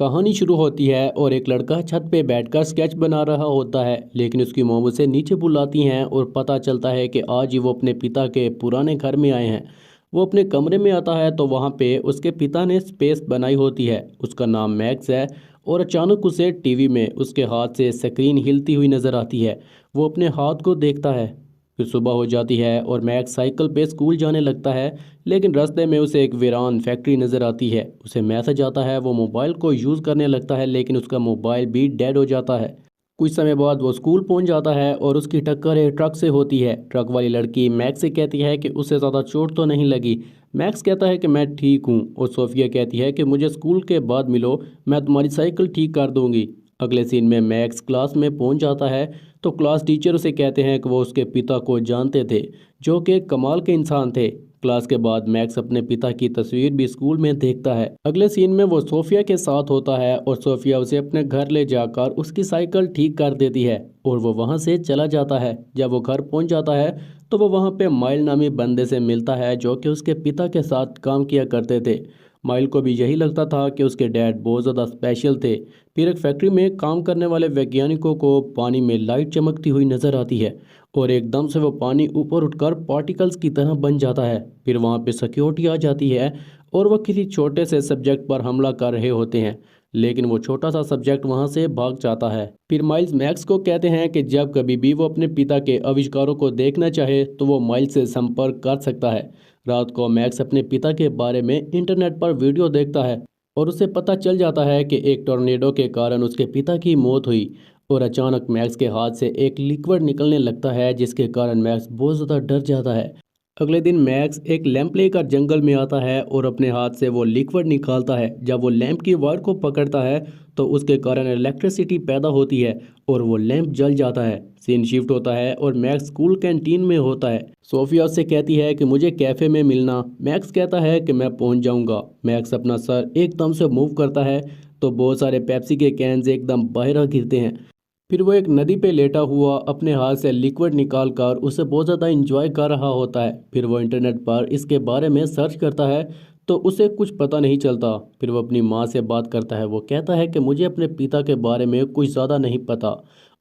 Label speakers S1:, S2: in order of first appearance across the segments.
S1: कहानी शुरू होती है और एक लड़का छत पे बैठकर स्केच बना रहा होता है, लेकिन उसकी मॉम उसे नीचे बुलाती हैं और पता चलता है कि आज ही वो अपने पिता के पुराने घर में आए हैं। वो अपने कमरे में आता है तो वहाँ पे उसके पिता ने स्पेस बनाई होती है। उसका नाम मैक्स है और अचानक उसे टीवी में उसके हाथ से स्क्रीन हिलती हुई नजर आती है। वो अपने हाथ को देखता है। फिर सुबह हो जाती है और मैक्स साइकिल पे स्कूल जाने लगता है, लेकिन रास्ते में उसे एक वीरान फैक्ट्री नज़र आती है। उसे मैसेज आता है, वो मोबाइल को यूज़ करने लगता है, लेकिन उसका मोबाइल भी डेड हो जाता है। कुछ समय बाद वो स्कूल पहुंच जाता है और उसकी टक्कर एक ट्रक से होती है। ट्रक वाली लड़की मैक्स से कहती है कि उसे ज़्यादा चोट तो नहीं लगी। मैक्स कहता है कि मैं ठीक हूँ और सोफिया कहती है कि मुझे स्कूल के बाद मिलो, मैं तुम्हारी साइकिल ठीक कर दूंगी। अगले सीन में मैक्स क्लास में पहुंच जाता है तो क्लास टीचर उसे कहते हैं कि वो उसके पिता को जानते थे, जो कि कमाल के इंसान थे। क्लास के बाद मैक्स अपने पिता की तस्वीर भी स्कूल में देखता है। अगले सीन में वो सोफिया के साथ होता है और सोफिया उसे अपने घर ले जाकर उसकी साइकिल ठीक कर देती है और वो वहाँ से चला जाता है। जब वो घर पहुँच जाता है तो वो वहाँ पे माइल नामी बंदे से मिलता है, जो कि उसके पिता के साथ काम किया करते थे। माइल को भी यही लगता था कि उसके डैड बहुत ज़्यादा स्पेशल थे। फिर एक फैक्ट्री में काम करने वाले वैज्ञानिकों को पानी में लाइट चमकती हुई नजर आती है और एकदम से वो पानी ऊपर उठकर पार्टिकल्स की तरह बन जाता है। फिर वहाँ पे सिक्योरिटी आ जाती है और वो किसी छोटे से सब्जेक्ट पर हमला कर रहे होते हैं, लेकिन वो छोटा सा सब्जेक्ट वहाँ से भाग जाता है। फिर माइल्स मैक्स को कहते हैं कि जब कभी भी वो अपने पिता के आविष्कारों को देखना चाहे तो वो माइल्स से संपर्क कर सकता है। रात को मैक्स अपने पिता के बारे में इंटरनेट पर वीडियो देखता है और उसे पता चल जाता है कि एक टोर्नेडो के कारण उसके पिता की मौत हुई। और अचानक मैक्स के हाथ से एक लिक्विड निकलने लगता है, जिसके कारण मैक्स बहुत ज़्यादा डर जाता है। अगले दिन मैक्स एक लैंप लेकर जंगल में आता है और अपने हाथ से वो लिक्विड निकालता है। जब वो लैंप की वायर को पकड़ता है तो उसके कारण इलेक्ट्रिसिटी पैदा होती है और वो लैंप जल जाता है। सीन शिफ्ट होता है और मैक्स स्कूल कैंटीन में होता है। सोफिया उससे कहती है कि मुझे कैफ़े में मिलना। मैक्स कहता है कि मैं पहुंच जाऊंगा। मैक्स अपना सर एकदम से मूव करता है तो बहुत सारे पेप्सी के कैन्स एकदम बाहर गिरते हैं। फिर वो एक नदी पे लेटा हुआ अपने हाथ से लिक्विड निकाल कर उसे बहुत ज़्यादा इंजॉय कर रहा होता है। फिर वो इंटरनेट पर इसके बारे में सर्च करता है तो उसे कुछ पता नहीं चलता। फिर वो अपनी माँ से बात करता है। वो कहता है कि मुझे अपने पिता के बारे में कुछ ज़्यादा नहीं पता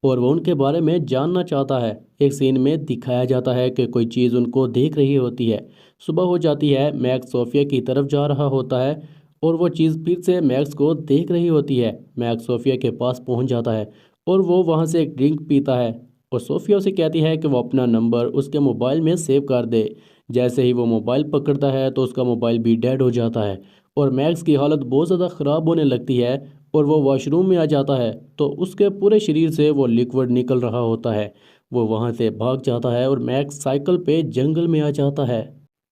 S1: और वो उनके बारे में जानना चाहता है। एक सीन में दिखाया जाता है कि कोई चीज़ उनको देख रही होती है। सुबह हो जाती है, मैक्स सोफिया की तरफ जा रहा होता है और वो चीज़ फिर से मैक्स को देख रही होती है। मैक्स सोफिया के पास पहुंच जाता है और वो वहाँ से एक ड्रिंक पीता है और सोफिया उसे कहती है कि वो अपना नंबर उसके मोबाइल में सेव कर दे। जैसे ही वो मोबाइल पकड़ता है तो उसका मोबाइल भी डेड हो जाता है और मैक्स की हालत बहुत ज़्यादा ख़राब होने लगती है और वो वॉशरूम में आ जाता है तो उसके पूरे शरीर से वो लिक्विड निकल रहा होता है। वो वहाँ से भाग जाता है और मैक्स साइकिल पे जंगल में आ जाता है।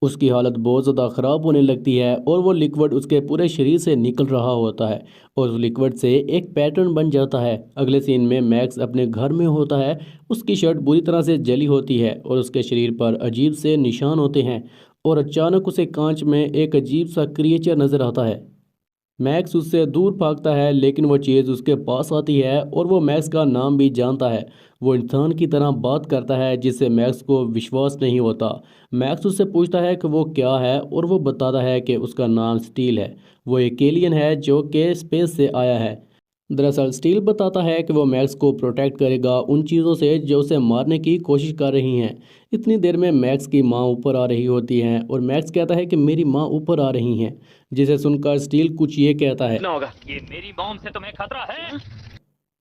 S1: उसकी हालत बहुत ज़्यादा ख़राब होने लगती है और वो लिक्विड उसके पूरे शरीर से निकल रहा होता है और उस लिक्विड से एक पैटर्न बन जाता है। अगले सीन में मैक्स अपने घर में होता है। उसकी शर्ट बुरी तरह से जली होती है और उसके शरीर पर अजीब से निशान होते हैं और अचानक उसे कांच में एक अजीब सा क्रिएचर नज़र आता है। मैक्स उससे दूर भागता है, लेकिन वो चीज़ उसके पास आती है और वो मैक्स का नाम भी जानता है। वो इंसान की तरह बात करता है जिससे मैक्स को विश्वास नहीं होता। मैक्स उससे पूछता है कि वो क्या है और वो बताता है कि उसका नाम स्टील है। वो एक एलियन है जो कि स्पेस से आया है। दरअसल स्टील बताता है कि वो मैक्स को प्रोटेक्ट करेगा उन चीज़ों से जो उसे मारने की कोशिश कर रही हैं। इतनी देर में मैक्स की माँ ऊपर आ रही होती हैं और मैक्स कहता है कि मेरी माँ ऊपर आ रही हैं, जिसे सुनकर स्टील कुछ ये कहता है।
S2: ना होगा, ये मेरी बॉम्ब से तुम्हें खतरा है।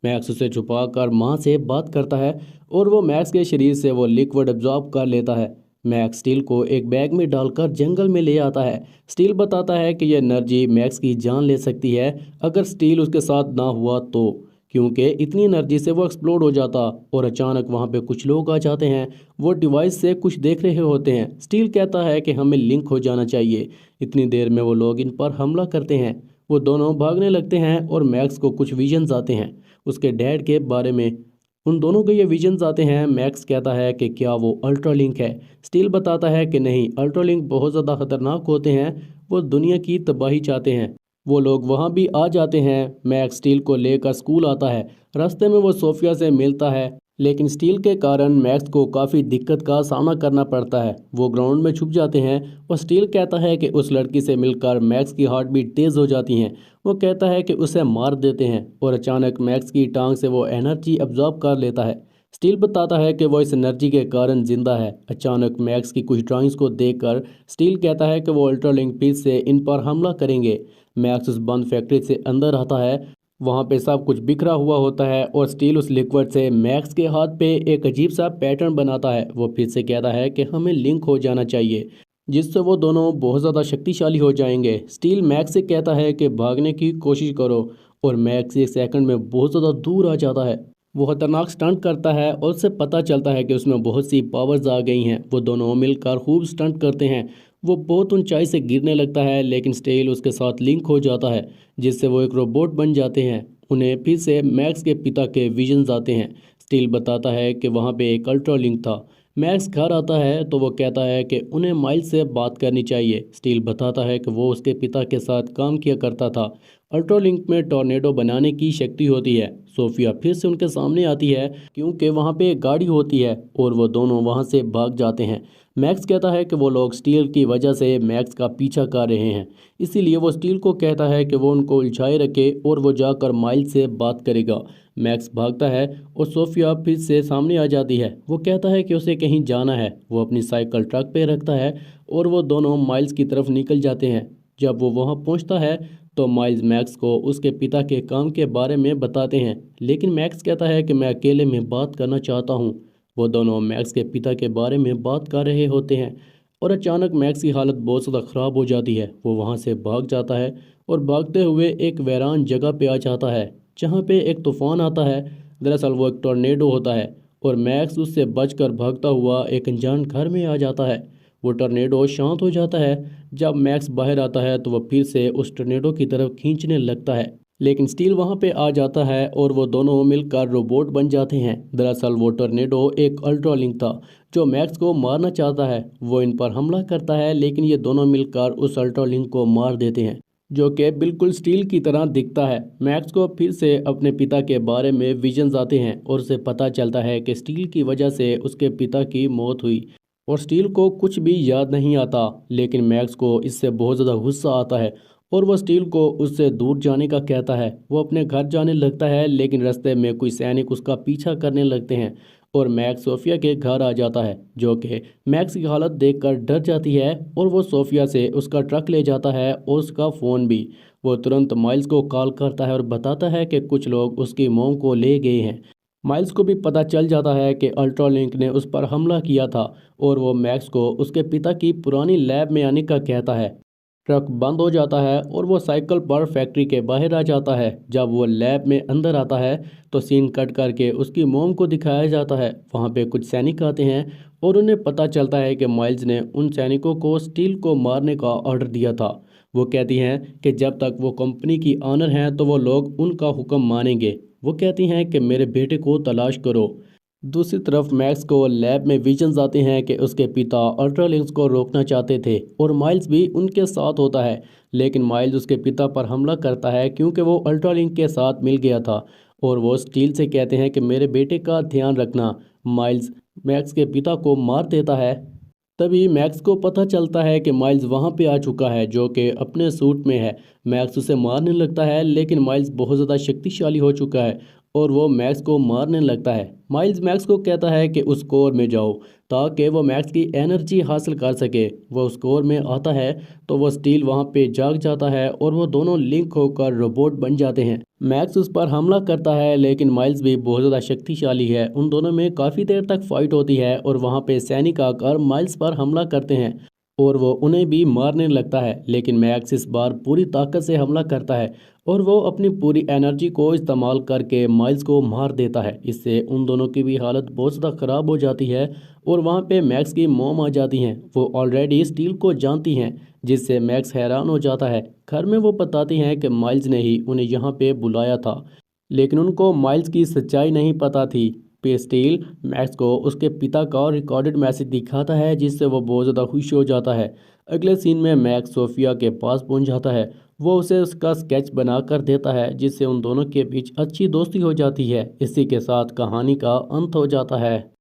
S1: मैक्स उसे छुपा कर माँ से बात करता है और वो मैक्स के शरीर से वो लिक्विड एब्जॉर्ब कर लेता है। मैक्स स्टील को एक बैग में डालकर जंगल में ले आता है। स्टील बताता है कि यह एनर्जी मैक्स की जान ले सकती है अगर स्टील उसके साथ ना हुआ तो, क्योंकि इतनी एनर्जी से वो एक्सप्लोड हो जाता। और अचानक वहाँ पे कुछ लोग आ जाते हैं। वो डिवाइस से कुछ देख रहे होते हैं। स्टील कहता है कि हमें लिंक हो जाना चाहिए। इतनी देर में वो लोग इन पर हमला करते हैं। वो दोनों भागने लगते हैं और मैक्स को कुछ विजन्स आते हैं उसके डैड के बारे में। उन दोनों के ये विजन्स आते हैं। मैक्स कहता है कि क्या वो अल्ट्रालिंक है। स्टील बताता है कि नहीं, अल्ट्रालिंक बहुत ज़्यादा खतरनाक होते हैं, वो दुनिया की तबाही चाहते हैं। वो लोग वहाँ भी आ जाते हैं। मैक्स स्टील को लेकर स्कूल आता है। रास्ते में वो सोफिया से मिलता है लेकिन स्टील के कारण मैक्स को काफ़ी दिक्कत का सामना करना पड़ता है। वो ग्राउंड में छुप जाते हैं और स्टील कहता है कि उस लड़की से मिलकर मैक्स की हार्ट बीट तेज़ हो जाती हैं। वो कहता है कि उसे मार देते हैं और अचानक मैक्स की टांग से वो एनर्जी अब्जॉर्ब कर लेता है। स्टील बताता है कि वो इस एनर्जी के कारण जिंदा है। अचानक मैक्स की कुछ ड्राइंग्स को देखकर स्टील कहता है कि वो अल्ट्रालिंक पीस से इन पर हमला करेंगे। मैक्स उस बंद फैक्ट्री से अंदर आता है। वहाँ पे सब कुछ बिखरा हुआ होता है और स्टील उस लिक्विड से मैक्स के हाथ पे एक अजीब सा पैटर्न बनाता है। वो फिर से कहता है कि हमें लिंक हो जाना चाहिए, जिससे वो दोनों बहुत ज़्यादा शक्तिशाली हो जाएंगे। स्टील मैक्स से कहता है कि भागने की कोशिश करो और मैक्स एक सेकंड में बहुत ज़्यादा दूर आ जाता है। वो खतरनाक स्टंट करता है और उससे पता चलता है कि उसमें बहुत सी पावर्स आ गई हैं। वो दोनों मिलकर खूब स्टंट करते हैं। वो बहुत ऊंचाई से गिरने लगता है, लेकिन स्टील उसके साथ लिंक हो जाता है, जिससे वो एक रोबोट बन जाते हैं। उन्हें फिर से मैक्स के पिता के विजन्स आते हैं। स्टील बताता है कि वहाँ पे एक अल्ट्रा लिंक था। मैक्स घर आता है तो वो कहता है कि उन्हें माइल्स से बात करनी चाहिए। स्टील बताता है कि वो उसके पिता के साथ काम किया करता था। अल्ट्रालिंक में टॉर्नेडो बनाने की शक्ति होती है। सोफिया फिर से उनके सामने आती है क्योंकि वहाँ पे एक गाड़ी होती है और वो दोनों वहाँ से भाग जाते हैं। मैक्स कहता है कि वो लोग स्टील की वजह से मैक्स का पीछा कर रहे हैं, इसीलिए वो स्टील को कहता है कि वो उनको उलझाए रखे और वो जाकर माइल्स से बात करेगा। मैक्स भागता है और सोफिया फिर से सामने आ जाती है। वो कहता है कि उसे कहीं जाना है। वो अपनी साइकिल ट्रक पे रखता है और वो दोनों माइल्स की तरफ निकल जाते हैं। जब वो वहाँ पहुँचता है तो माइल्स मैक्स को उसके पिता के काम के बारे में बताते हैं, लेकिन मैक्स कहता है कि मैं अकेले में बात करना चाहता हूँ। वो दोनों मैक्स के पिता के बारे में बात कर रहे होते हैं और अचानक मैक्स की हालत बहुत ज़्यादा ख़राब हो जाती है। वो वहाँ से भाग जाता है और भागते हुए एक वीरान जगह पे आ जाता है जहाँ पे एक तूफ़ान आता है। दरअसल वो एक टॉर्नेडो होता है और मैक्स उससे बचकर भागता हुआ एक अनजान घर में आ जाता है। वो टॉर्नेडो शांत हो जाता है। जब मैक्स बाहर आता है तो वह फिर से उस टॉर्नेडो की तरफ खींचने लगता है, लेकिन स्टील वहां पे आ जाता है और वो दोनों मिलकर रोबोट बन जाते हैं। दरअसल वो टॉर्नेडो एक अल्ट्रालिंक था जो मैक्स को मारना चाहता है। वो इन पर हमला करता है, लेकिन ये दोनों मिलकर उस अल्ट्रालिंक को मार देते हैं, जो कि बिल्कुल स्टील की तरह दिखता है। मैक्स को फिर से अपने पिता के बारे में विजन्स आते हैं और उसे पता चलता है कि स्टील की वजह से उसके पिता की मौत हुई और स्टील को कुछ भी याद नहीं आता। लेकिन मैक्स को इससे बहुत ज़्यादा गुस्सा आता है और वह स्टील को उससे दूर जाने का कहता है। वो अपने घर जाने लगता है, लेकिन रास्ते में कोई सैनिक उसका पीछा करने लगते हैं और मैक्स सोफिया के घर आ जाता है, जो कि मैक्स की हालत देखकर डर जाती है और वो सोफिया से उसका ट्रक ले जाता है और उसका फ़ोन भी। वो तुरंत माइल्स को कॉल करता है और बताता है कि कुछ लोग उसकी मोम को ले गए हैं। माइल्स को भी पता चल जाता है कि अल्ट्रालिंक ने उस पर हमला किया था और वो मैक्स को उसके पिता की पुरानी लैब में आने का कहता है। ट्रक बंद हो जाता है और वो साइकिल पर फैक्ट्री के बाहर आ जाता है। जब वो लैब में अंदर आता है तो सीन कट करके उसकी मोम को दिखाया जाता है। वहाँ पे कुछ सैनिक आते हैं और उन्हें पता चलता है कि माइल्स ने उन सैनिकों को स्टील को मारने का ऑर्डर दिया था। वो कहती हैं कि जब तक वो कंपनी की ऑनर हैं तो वो लोग उनका हुक्म मानेंगे। वो कहती हैं कि मेरे बेटे को तलाश करो। दूसरी तरफ मैक्स को लैब में विजन्स आते हैं कि उसके पिता अल्ट्रालिंक्स को रोकना चाहते थे और माइल्स भी उनके साथ होता है, लेकिन माइल्स उसके पिता पर हमला करता है क्योंकि वो अल्ट्रालिंक के साथ मिल गया था और वो स्टील से कहते हैं कि मेरे बेटे का ध्यान रखना। माइल्स मैक्स के पिता को मार देता है। तभी मैक्स को पता चलता है कि माइल्स वहाँ पे आ चुका है, जो कि अपने सूट में है। मैक्स उसे मारने लगता है, लेकिन माइल्स बहुत ज़्यादा शक्तिशाली हो चुका है और वो मैक्स को मारने लगता है। माइल्स मैक्स को कहता है कि उस कोर में जाओ ताकि वो मैक्स की एनर्जी हासिल कर सके। वो उस कोर में आता है तो वो स्टील वहाँ पे जाग जाता है और वो दोनों लिंक होकर रोबोट बन जाते हैं। मैक्स उस पर हमला करता है, लेकिन माइल्स भी बहुत ज़्यादा शक्तिशाली है। उन दोनों में काफ़ी देर तक फाइट होती है और वहाँ पे सैनिक आकर माइल्स पर हमला करते हैं और वो उन्हें भी मारने लगता है, लेकिन मैक्स इस बार पूरी ताकत से हमला करता है और वो अपनी पूरी एनर्जी को इस्तेमाल करके माइल्स को मार देता है। इससे उन दोनों की भी हालत बहुत ज़्यादा ख़राब हो जाती है और वहाँ पे मैक्स की मॉम आ जाती हैं। वो ऑलरेडी स्टील को जानती हैं, जिससे मैक्स हैरान हो जाता है। घर में वो बताती हैं कि माइल्स ने ही उन्हें यहाँ पे बुलाया था, लेकिन उनको माइल्स की सच्चाई नहीं पता थी। पे स्टील मैक्स को उसके पिता का रिकॉर्डेड मैसेज दिखाता है, जिससे वो बहुत ज़्यादा खुश हो जाता है। अगले सीन में मैक्स सोफिया के पास पहुंच जाता है वो उसे उसका स्केच बना कर देता है, जिससे उन दोनों के बीच अच्छी दोस्ती हो जाती है। इसी के साथ कहानी का अंत हो जाता है।